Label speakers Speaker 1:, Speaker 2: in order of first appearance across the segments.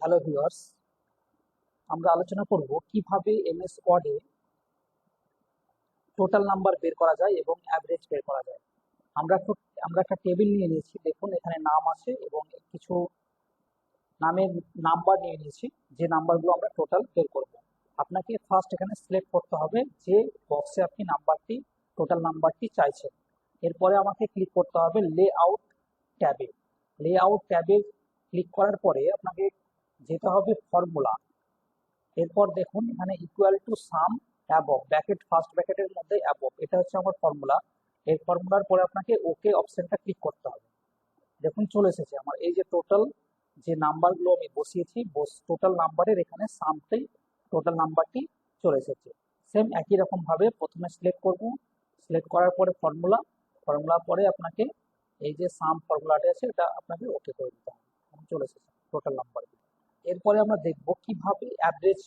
Speaker 1: Hello viewers, আমরা আলোচনা করব কিভাবে এমএস ওয়ার্ডে টোটাল নাম্বার বের করা যায় এবং অ্যাভারেজ বের করা যায়। আমরা একটা টেবিল নিয়ে নিয়েছি। দেখুন এখানে নাম আছে এবং কিছু নামের নাম্বার নিয়ে নিয়েছি, যে নাম্বারগুলো আমরা টোটাল বের করব। আপনাকে ফার্স্ট এখানে সিলেক্ট করতে হবে যে বক্সে আপনি টোটাল নাম্বারটি চাইছেন। এরপরে আমাকে ক্লিক করতে হবে ট্যাবে লেআউট ট্যাবে ক্লিক করার পরে আপনাকে যেতে হবে ফর্মুলা। এরপর দেখুন এখানে equal to some above, first ব্র্যাকেটের মধ্যে অ্যাবভ, এটা হচ্ছে আমার ফর্মুলা। এই ফর্মুলার পরে আপনাকে ওকে অপশনটা ক্লিক করতে হবে। দেখুন চলে এসেছে আমার এই যে টোটাল যে নাম্বারগুলো আমি বসিয়েছি, টোটাল নাম্বারের এখানে সামটাই টোটাল নাম্বারটি চলে এসেছে। সেম একই রকম ভাবে প্রথমে সিলেক্ট করব, সিলেক্ট করার পরে ফর্মুলা পরে আপনাকে এই যে সাম ফর্মুলাটা আছে এটা আপনাকে ওকে করে দিতে হবে। চলে এসেছে টোটাল নাম্বার। এরপরে আমরা দেখব কিভাবে অ্যাভারেজ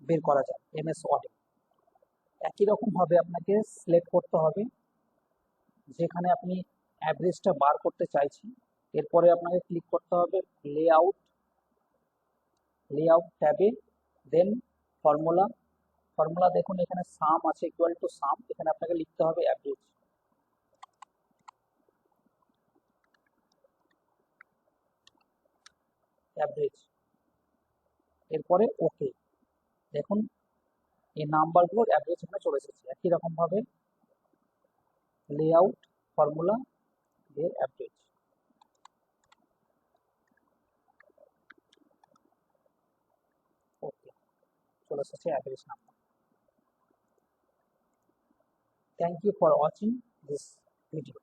Speaker 1: বের করা যায় এমএস ওয়ার্ডে। একই রকম ভাবে আপনাকে সিলেক্ট করতে হবে যেখানে আপনি অ্যাভারেজটা বার করতে চাইছেন। এরপরে আপনাকে ক্লিক করতে হবে লেআউট ট্যাবে, দেন ফর্মুলা দেখুন এখানে সাম আছে, ইকুয়াল টু সাম, এখানে আপনাকে লিখতে হবে অ্যাভারেজ। এরপরে ওকে। দেখুন এই নাম্বারগুলোর অ্যাভারেজ এখানে চলে এসেছে। একই রকম ভাবে লেআউট ফর্মুলা দিয়ে অ্যাভারেজ। ওকে, চলে এসেছে average number. Thank you for watching this video.